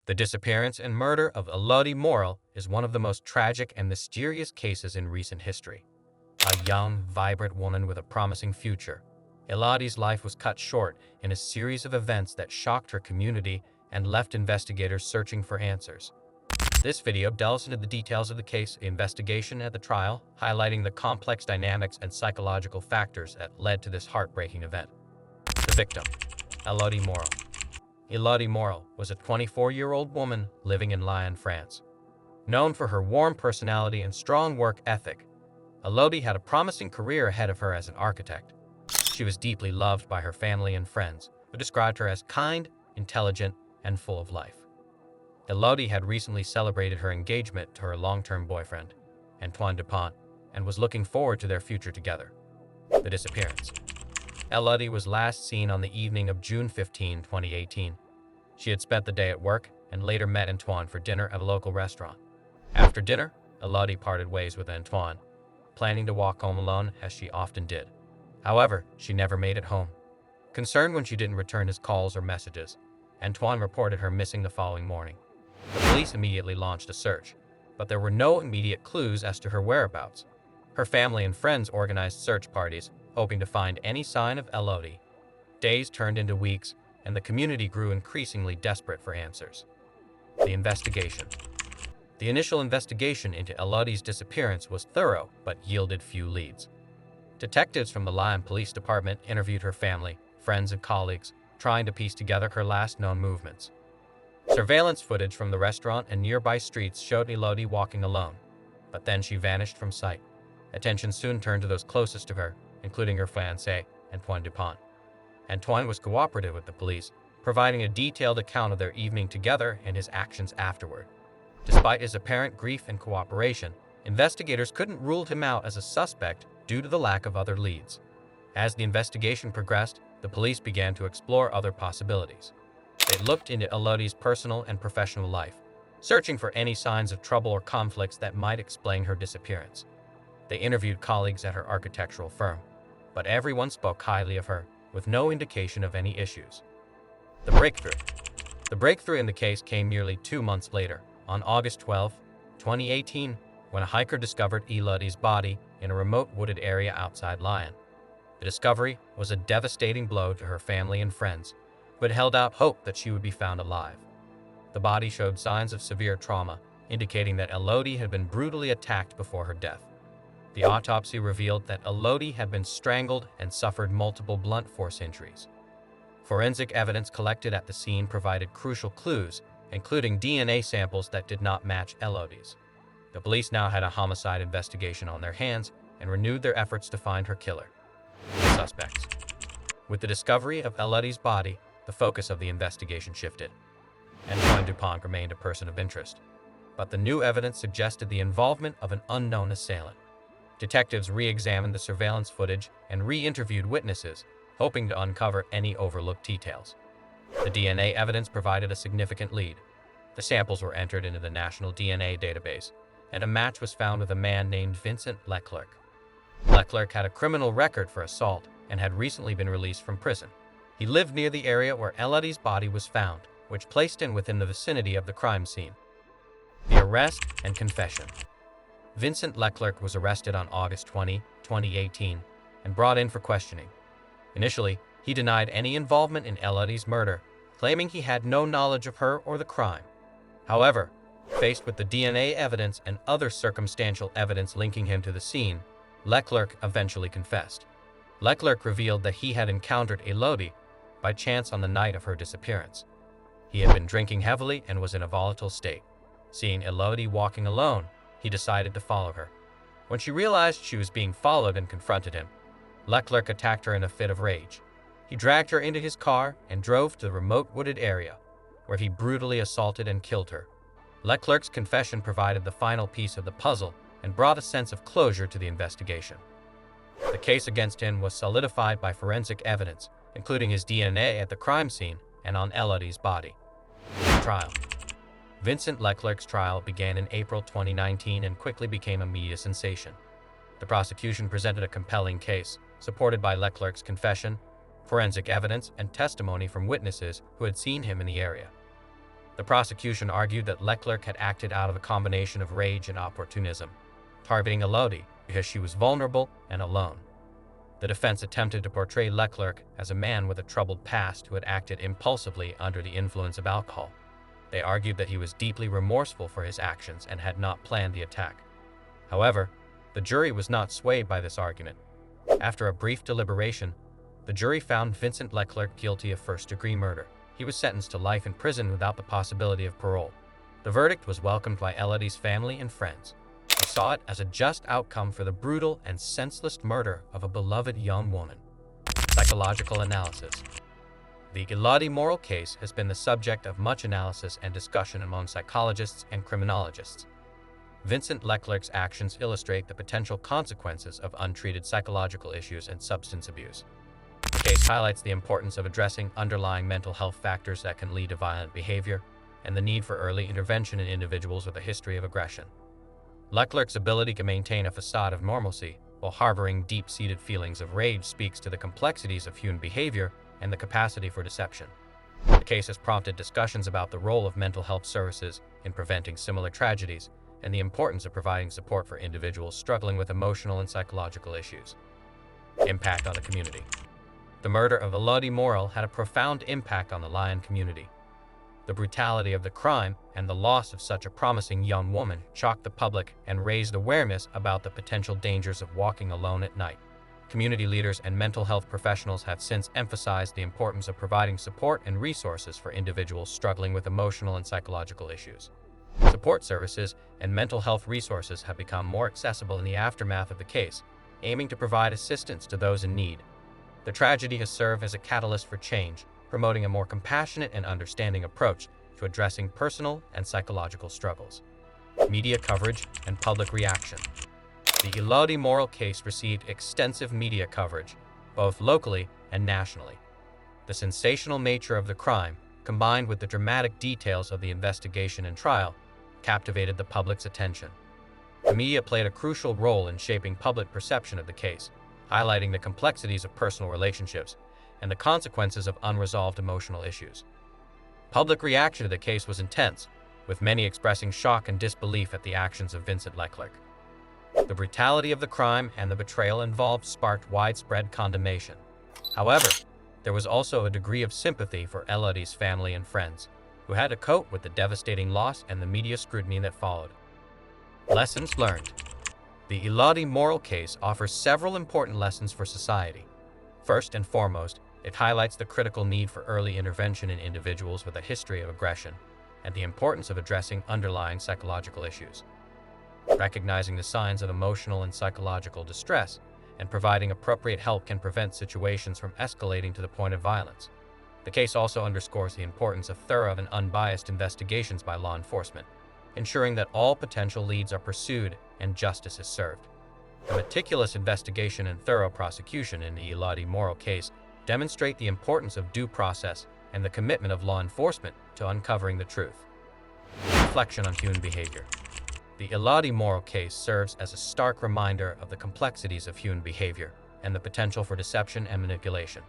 The disappearance and murder of Elodie Morel is one of the most tragic and mysterious cases in recent history. A young, vibrant woman with a promising future, Elodie's life was cut short in a series of events that shocked her community and left investigators searching for answers. This video delves into the details of the case, the investigation, and the trial, highlighting the complex dynamics and psychological factors that led to this heartbreaking event. The victim, Elodie Morel. Elodie Morel was a 24-year-old woman living in Lyon, France. Known for her warm personality and strong work ethic, Elodie had a promising career ahead of her as an architect. She was deeply loved by her family and friends, who described her as kind, intelligent, and full of life. Elodie had recently celebrated her engagement to her long-term boyfriend, Antoine Dupont, and was looking forward to their future together. The disappearance. Elodie was last seen on the evening of June 15, 2018. She had spent the day at work and later met Antoine for dinner at a local restaurant. After dinner, Elodie parted ways with Antoine, planning to walk home alone as she often did. However, she never made it home. Concerned when she didn't return his calls or messages, Antoine reported her missing the following morning. The police immediately launched a search, but there were no immediate clues as to her whereabouts. Her family and friends organized search parties, hoping to find any sign of Elodie. Days turned into weeks, and the community grew increasingly desperate for answers. The investigation. The initial investigation into Elodie's disappearance was thorough, but yielded few leads. Detectives from the Lyon Police Department interviewed her family, friends, and colleagues, trying to piece together her last known movements. Surveillance footage from the restaurant and nearby streets showed Elodie walking alone, but then she vanished from sight. Attention soon turned to those closest to her, including her fiancé, Antoine Dupont. Antoine was cooperative with the police, providing a detailed account of their evening together and his actions afterward. Despite his apparent grief and cooperation, investigators couldn't rule him out as a suspect due to the lack of other leads. As the investigation progressed, the police began to explore other possibilities. They looked into Elodie's personal and professional life, searching for any signs of trouble or conflicts that might explain her disappearance. They interviewed colleagues at her architectural firm, but everyone spoke highly of her, with no indication of any issues. The breakthrough. The breakthrough in the case came nearly 2 months later, on August 12, 2018, when a hiker discovered Elodie's body in a remote wooded area outside Lyon. The discovery was a devastating blow to her family and friends, who had held out hope that she would be found alive. The body showed signs of severe trauma, indicating that Elodie had been brutally attacked before her death. The autopsy revealed that Elodie had been strangled and suffered multiple blunt force injuries. Forensic evidence collected at the scene provided crucial clues, including DNA samples that did not match Elodie's. The police now had a homicide investigation on their hands and renewed their efforts to find her killer. The suspects. With the discovery of Elodie's body, the focus of the investigation shifted. Antoine Dupont remained a person of interest, but the new evidence suggested the involvement of an unknown assailant. Detectives re-examined the surveillance footage and re-interviewed witnesses, hoping to uncover any overlooked details. The DNA evidence provided a significant lead. The samples were entered into the National DNA Database, and a match was found with a man named Vincent Leclerc. Leclerc had a criminal record for assault and had recently been released from prison. He lived near the area where Elodie's body was found, which placed him within the vicinity of the crime scene. The arrest and confession. Vincent Leclerc was arrested on August 20, 2018, and brought in for questioning. Initially, he denied any involvement in Elodie's murder, claiming he had no knowledge of her or the crime. However, faced with the DNA evidence and other circumstantial evidence linking him to the scene, Leclerc eventually confessed. Leclerc revealed that he had encountered Elodie by chance on the night of her disappearance. He had been drinking heavily and was in a volatile state. Seeing Elodie walking alone, he decided to follow her. When she realized she was being followed and confronted him, Leclerc attacked her in a fit of rage. He dragged her into his car and drove to the remote wooded area, where he brutally assaulted and killed her. Leclerc's confession provided the final piece of the puzzle and brought a sense of closure to the investigation. The case against him was solidified by forensic evidence, including his DNA at the crime scene and on Elodie's body. Trial. Vincent Leclerc's trial began in April 2019 and quickly became a media sensation. The prosecution presented a compelling case, supported by Leclerc's confession, forensic evidence, and testimony from witnesses who had seen him in the area. The prosecution argued that Leclerc had acted out of a combination of rage and opportunism, targeting Elodie because she was vulnerable and alone. The defense attempted to portray Leclerc as a man with a troubled past who had acted impulsively under the influence of alcohol. They argued that he was deeply remorseful for his actions and had not planned the attack. However, the jury was not swayed by this argument. After a brief deliberation, the jury found Vincent Leclerc guilty of first-degree murder. He was sentenced to life in prison without the possibility of parole. The verdict was welcomed by Elodie's family and friends, who saw it as a just outcome for the brutal and senseless murder of a beloved young woman. Psychological analysis. The Elodie Morel case has been the subject of much analysis and discussion among psychologists and criminologists. Vincent Leclerc's actions illustrate the potential consequences of untreated psychological issues and substance abuse. The case highlights the importance of addressing underlying mental health factors that can lead to violent behavior and the need for early intervention in individuals with a history of aggression. Leclerc's ability to maintain a facade of normalcy while harboring deep-seated feelings of rage speaks to the complexities of human behavior and the capacity for deception. The case has prompted discussions about the role of mental health services in preventing similar tragedies and the importance of providing support for individuals struggling with emotional and psychological issues. Impact on the community. The murder of Elodie Morel had a profound impact on the Lyon community. The brutality of the crime and the loss of such a promising young woman shocked the public and raised awareness about the potential dangers of walking alone at night. Community leaders and mental health professionals have since emphasized the importance of providing support and resources for individuals struggling with emotional and psychological issues. Support services and mental health resources have become more accessible in the aftermath of the case, aiming to provide assistance to those in need. The tragedy has served as a catalyst for change, promoting a more compassionate and understanding approach to addressing personal and psychological struggles. Media coverage and public reaction. The Elodie Morel case received extensive media coverage, both locally and nationally. The sensational nature of the crime, combined with the dramatic details of the investigation and trial, captivated the public's attention. The media played a crucial role in shaping public perception of the case, highlighting the complexities of personal relationships and the consequences of unresolved emotional issues. Public reaction to the case was intense, with many expressing shock and disbelief at the actions of Vincent Leclerc. The brutality of the crime and the betrayal involved sparked widespread condemnation. However, there was also a degree of sympathy for Elodie's family and friends, who had to cope with the devastating loss and the media scrutiny that followed. Lessons learned. The Elodie Morel case offers several important lessons for society. First and foremost, it highlights the critical need for early intervention in individuals with a history of aggression and the importance of addressing underlying psychological issues. Recognizing the signs of emotional and psychological distress and providing appropriate help can prevent situations from escalating to the point of violence. The case also underscores the importance of thorough and unbiased investigations by law enforcement, ensuring that all potential leads are pursued and justice is served. The meticulous investigation and thorough prosecution in the Elodie Morel case demonstrate the importance of due process and the commitment of law enforcement to uncovering the truth. Reflection on human behavior. The Elodie Morel case serves as a stark reminder of the complexities of human behavior and the potential for deception and manipulation.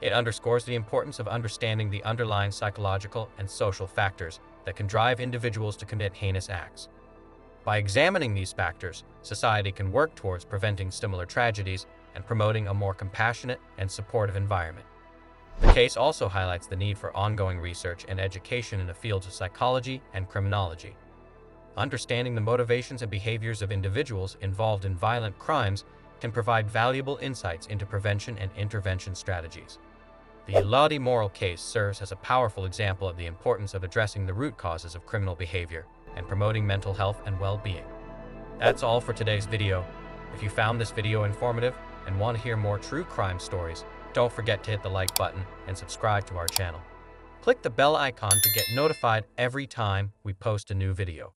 It underscores the importance of understanding the underlying psychological and social factors that can drive individuals to commit heinous acts. By examining these factors, society can work towards preventing similar tragedies and promoting a more compassionate and supportive environment. The case also highlights the need for ongoing research and education in the fields of psychology and criminology. Understanding the motivations and behaviors of individuals involved in violent crimes can provide valuable insights into prevention and intervention strategies. The Elodie Morel case serves as a powerful example of the importance of addressing the root causes of criminal behavior and promoting mental health and well-being. That's all for today's video. If you found this video informative and want to hear more true crime stories, don't forget to hit the like button and subscribe to our channel. Click the bell icon to get notified every time we post a new video.